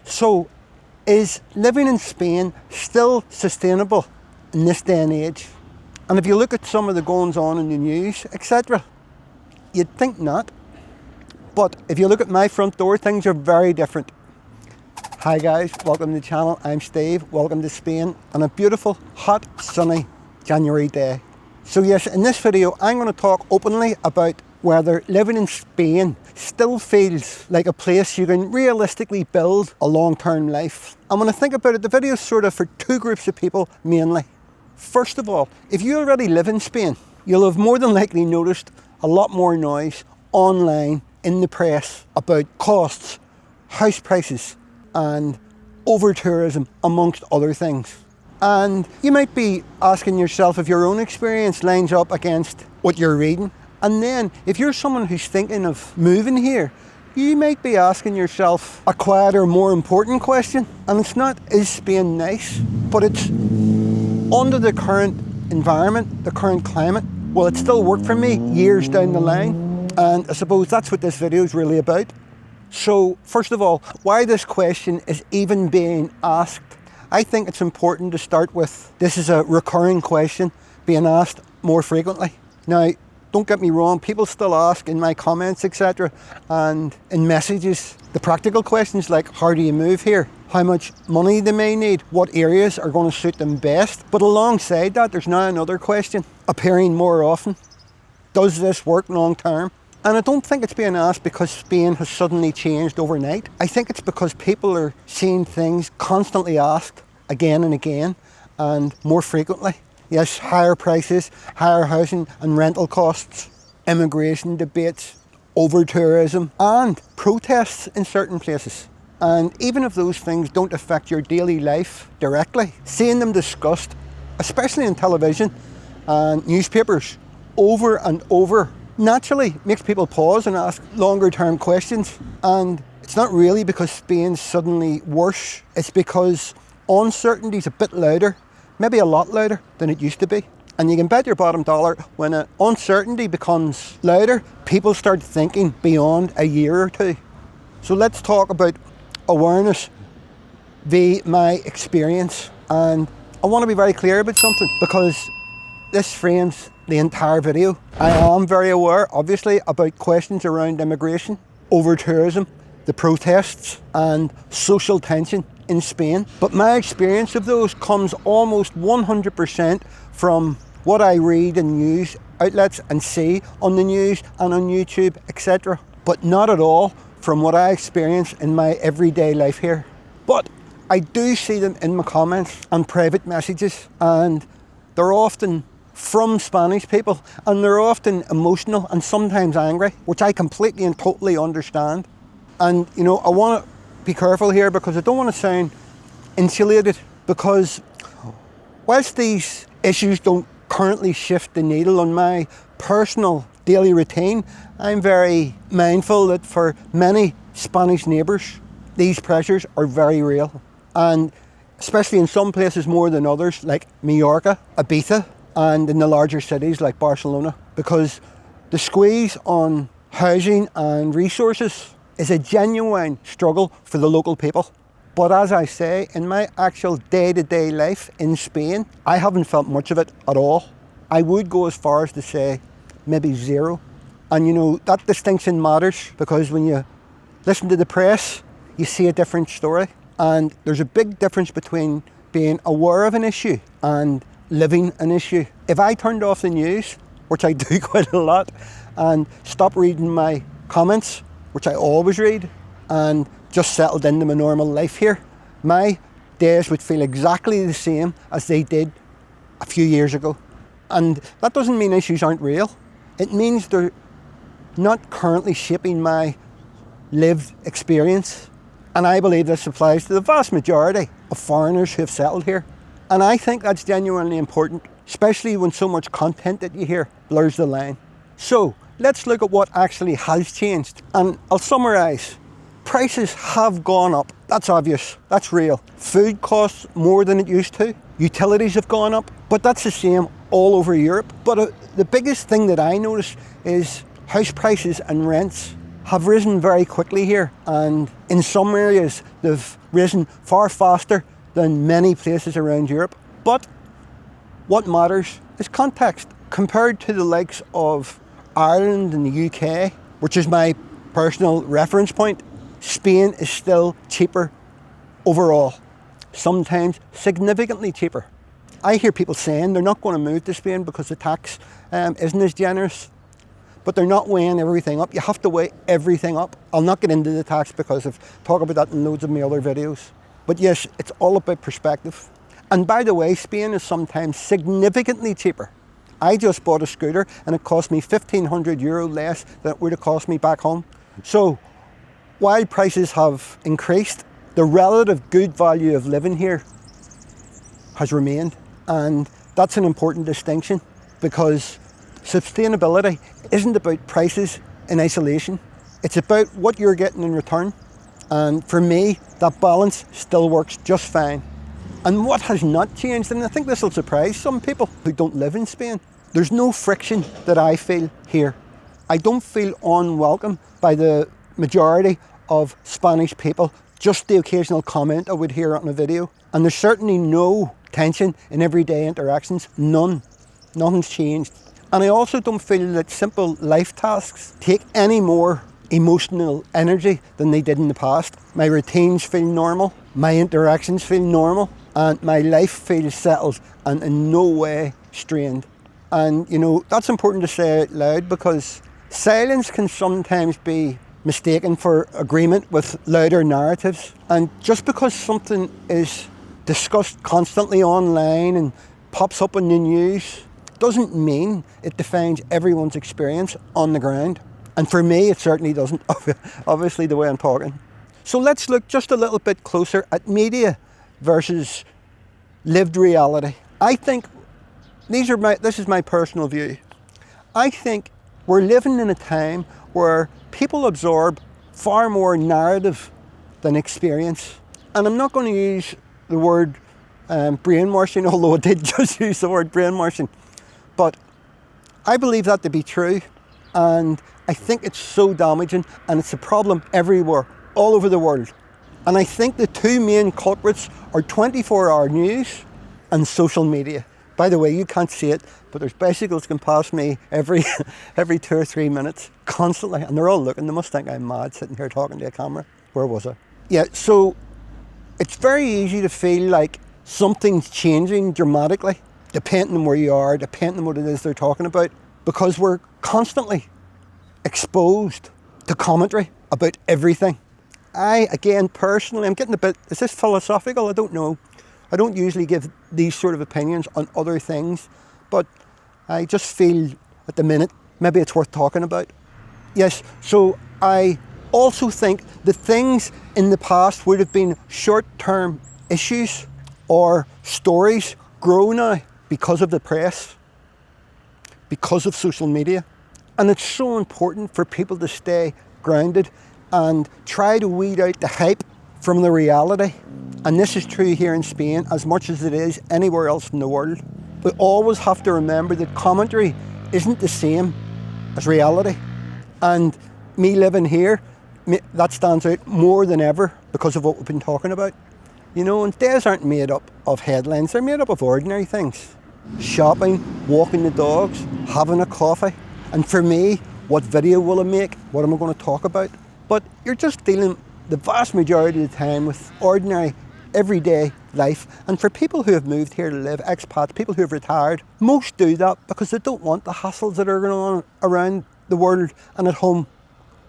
So, is living in Spain still sustainable in this day and age? And if you look at some of the goings on in the news, etc., you'd think not. But if you look at my front door, things are very different. Hi guys, welcome to the channel. I'm Steve. Welcome to Spain on a beautiful, hot, sunny January day. So yes, in this video, I'm going to talk openly about whether living in Spain still feels like a place you can realistically build a long-term life. And when I think about it, the video is sort of for two groups of people mainly. First of all, if you already live in Spain, you'll have more than likely noticed a lot more noise online in the press about costs, house prices, and over-tourism, amongst other things. And you might be asking yourself if your own experience lines up against what you're reading. And then, if you're someone who's thinking of moving here, you might be asking yourself a quieter, more important question. And it's not, is Spain nice? But it's, under the current environment, the current climate, will it still work for me years down the line? And I suppose that's what this video is really about. So, first of all, why this question is even being asked. I think it's important to start with, this is a recurring question being asked more frequently. Now, don't get me wrong, people still ask in my comments, etc., and in messages, the practical questions like, how do you move here? How much money they may need? What areas are going to suit them best? But alongside that, there's now another question appearing more often. Does this work long term? And I don't think it's being asked because Spain has suddenly changed overnight. I think it's because people are seeing things constantly asked again and again and more frequently. Yes, higher prices, higher housing and rental costs, immigration debates, over-tourism and protests in certain places. And even if those things don't affect your daily life directly, seeing them discussed, especially in television and newspapers, over and over, naturally makes people pause and ask longer term questions. And it's not really because Spain's suddenly worse, it's because uncertainty's a bit louder, maybe a lot louder than it used to be. And you can bet your bottom dollar when uncertainty becomes louder, people start thinking beyond a year or two. So let's talk about awareness via my experience. And I want to be very clear about something because this frames the entire video. I am very aware, obviously, about questions around immigration, over-tourism, the protests and social tension in Spain. But my experience of those comes almost 100% from what I read in news outlets and see on the news and on YouTube, etc. But not at all from what I experience in my everyday life here. But I do see them in my comments and private messages, and they're often from Spanish people, and they're often emotional and sometimes angry, which I completely and totally understand. And you know, I want to be careful here because I don't want to sound insulated, because whilst these issues don't currently shift the needle on my personal daily routine, I'm very mindful that for many Spanish neighbours, these pressures are very real. And especially in some places more than others, like Mallorca, Ibiza, and in the larger cities like Barcelona, because the squeeze on housing and resources is a genuine struggle for the local people. But as I say, in my actual day-to-day life in Spain, I haven't felt much of it at all. I would go as far as to say maybe zero. And you know, that distinction matters because when you listen to the press, you see a different story. And there's a big difference between being aware of an issue and living an issue. If I turned off the news, which I do quite a lot, and stopped reading my comments, which I always read, and just settled into my normal life here, my days would feel exactly the same as they did a few years ago. And that doesn't mean issues aren't real. It means they're not currently shaping my lived experience. And I believe this applies to the vast majority of foreigners who have settled here. And I think that's genuinely important, especially when so much content that you hear blurs the line. So let's look at what actually has changed. And I'll summarise. Prices have gone up. That's obvious. That's real. Food costs more than it used to. Utilities have gone up. But that's the same all over Europe. But the biggest thing that I notice is house prices and rents have risen very quickly here, and in some areas they've risen far faster than many places around Europe. But what matters is context. Compared to the likes of Ireland and the UK, which is my personal reference point, Spain is still cheaper overall, sometimes significantly cheaper. I hear people saying they're not going to move to Spain because the tax isn't as generous, but they're not weighing everything up. You have to weigh everything up. I'll not get into the tax because I've talked about that in loads of my other videos. But yes, it's all about perspective. And by the way, Spain is sometimes significantly cheaper. I just bought a scooter and it cost me €1,500 less than it would have cost me back home. So while prices have increased, the relative good value of living here has remained. And that's an important distinction, because sustainability isn't about prices in isolation. It's about what you're getting in return. And for me, that balance still works just fine. And what has not changed, and I think this will surprise some people who don't live in Spain, there's no friction that I feel here. I don't feel unwelcome by the majority of Spanish people, just the occasional comment I would hear on a video. And there's certainly no tension in everyday interactions, none. Nothing's changed. And I also don't feel that simple life tasks take any more emotional energy than they did in the past. My routines feel normal, my interactions feel normal, and my life feels settled and in no way strained. And you know, that's important to say out loud, because silence can sometimes be mistaken for agreement with louder narratives. And just because something is discussed constantly online and pops up in the news doesn't mean it defines everyone's experience on the ground. And for me, it certainly doesn't, obviously, the way I'm talking. So let's look just a little bit closer at media versus lived reality. I think, this is my personal view. I think we're living in a time where people absorb far more narrative than experience. And I'm not going to use the word brainwashing, although I did just use the word brainwashing. But I believe that to be true, and I think it's so damaging, and it's a problem everywhere, all over the world. And I think the two main culprits are 24-hour news and social media. By the way, you can't see it, but there's bicycles going past me every 2 or 3 minutes, constantly, and they're all looking. They must think I'm mad sitting here talking to a camera. Where was I? Yeah, so it's very easy to feel like something's changing dramatically, depending on where you are, depending on what it is they're talking about, because we're constantly exposed to commentary about everything. Again, personally, I'm getting a bit, is this philosophical? I don't know. I don't usually give these sort of opinions on other things, but I just feel at the minute, maybe it's worth talking about. Yes, so I also think that things in the past would have been short-term issues or stories grow now because of the press, because of social media. And it's so important for people to stay grounded and try to weed out the hype from the reality. And this is true here in Spain as much as it is anywhere else in the world. We always have to remember that commentary isn't the same as reality. And me living here, that stands out more than ever because of what we've been talking about. You know, and days aren't made up of headlines, they're made up of ordinary things. Shopping, walking the dogs, having a coffee. And for me, what video will I make? What am I going to talk about? But you're just dealing the vast majority of the time with ordinary, everyday life. And for people who have moved here to live, expats, people who have retired, most do that because they don't want the hassles that are going on around the world and at home.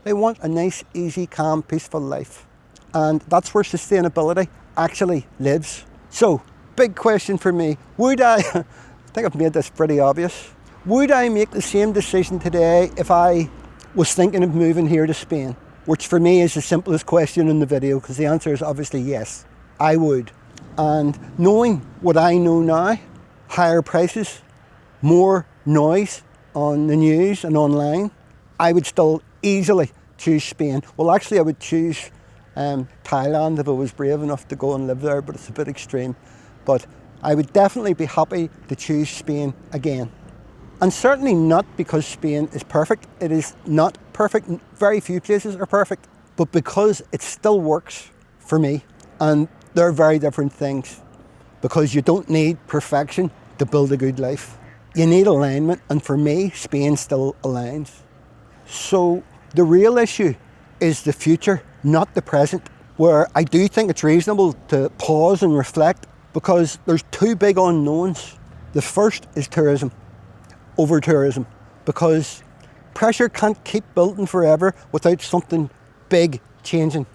They want a nice, easy, calm, peaceful life. And that's where sustainability actually lives. So, big question for me. Would I think I've made this pretty obvious. Would I make the same decision today if I was thinking of moving here to Spain? Which for me is the simplest question in the video, because the answer is obviously yes, I would. And knowing what I know now, higher prices, more noise on the news and online, I would still easily choose Spain. Well, actually I would choose Thailand if I was brave enough to go and live there, but it's a bit extreme. But I would definitely be happy to choose Spain again. And certainly not because Spain is perfect. It is not perfect. Very few places are perfect. But because it still works for me. And they're very different things. Because you don't need perfection to build a good life. You need alignment. And for me, Spain still aligns. So the real issue is the future, not the present. Where I do think it's reasonable to pause and reflect. Because there's two big unknowns. The first is tourism. Over tourism, because pressure can't keep building forever without something big changing.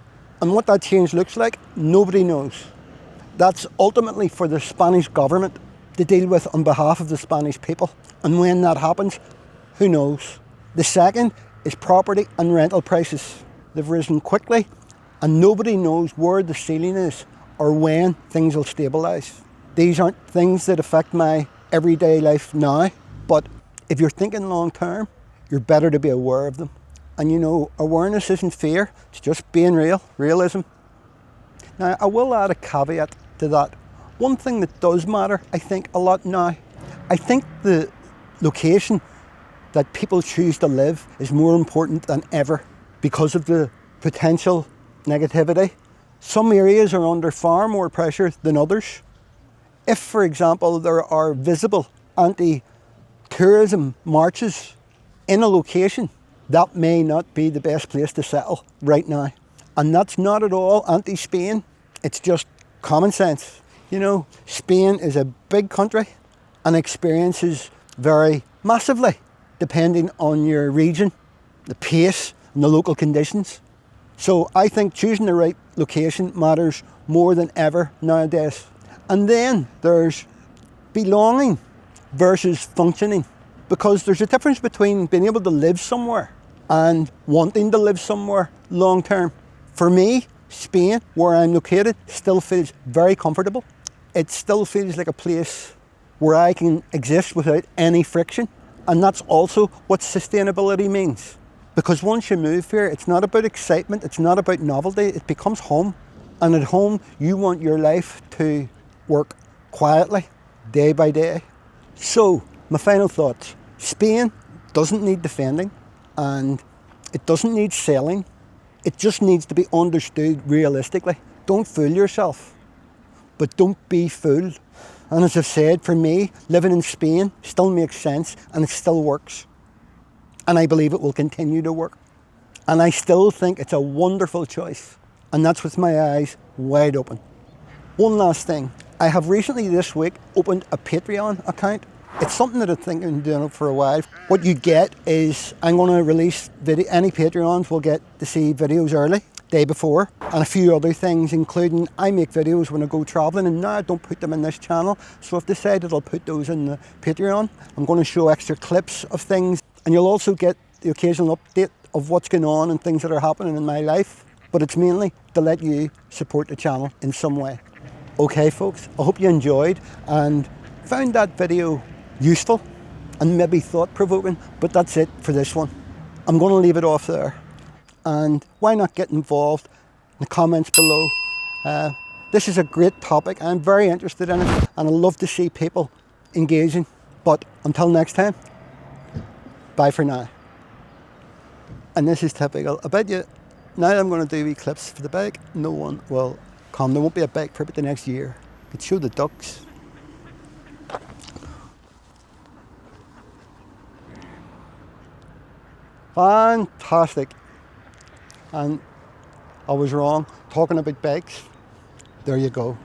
And what that change looks like, nobody knows. That's ultimately for the Spanish government to deal with on behalf of the Spanish people. And when that happens, who knows? The second is property and rental prices. They've risen quickly and nobody knows where the ceiling is or when things will stabilise. These aren't things that affect my everyday life now. But if you're thinking long term, you're better to be aware of them. And you know, awareness isn't fear, it's just being real, realism. Now, I will add a caveat to that. One thing that does matter, I think, a lot now, I think the location that people choose to live is more important than ever because of the potential negativity. Some areas are under far more pressure than others. If, for example, there are visible anti-tourism marches in a location, that may not be the best place to settle right now. And that's not at all anti-Spain, it's just common sense. You know, Spain is a big country and experiences vary massively depending on your region, the pace and the local conditions. So I think choosing the right location matters more than ever nowadays. And then there's belonging versus functioning, because there's a difference between being able to live somewhere and wanting to live somewhere long term. For me, Spain, where I'm located, still feels very comfortable. It still feels like a place where I can exist without any friction. And that's also what sustainability means. Because once you move here, it's not about excitement, it's not about novelty, it becomes home. And at home, you want your life to work quietly, day by day. So, my final thoughts. Spain doesn't need defending and it doesn't need selling. It just needs to be understood realistically. Don't fool yourself, but don't be fooled. And as I've said, for me, living in Spain still makes sense and it still works. And I believe it will continue to work. And I still think it's a wonderful choice. And that's with my eyes wide open. One last thing. I have recently this week opened a Patreon account. It's something that I think I've been doing for a while. What you get is I'm going to release any Patreons will get to see videos early, day before, and a few other things, including I make videos when I go travelling, and now I don't put them in this channel. So I've decided I'll put those in the Patreon. I'm going to show extra clips of things, and you'll also get the occasional update of what's going on and things that are happening in my life. But it's mainly to let you support the channel in some way. Okay folks, I hope you enjoyed and found that video useful and maybe thought-provoking, but that's it for this one. I'm going to leave it off there. And why not get involved in the comments below? This is a great topic. I'm very interested in it and I love to see people engaging. But until next time, bye for now. And this is typical. I bet you, now I'm going to do wee clips for the bike, no one will come. There won't be a bike for about the next year. I could show the ducks. Fantastic. And I was wrong talking about bikes. There you go.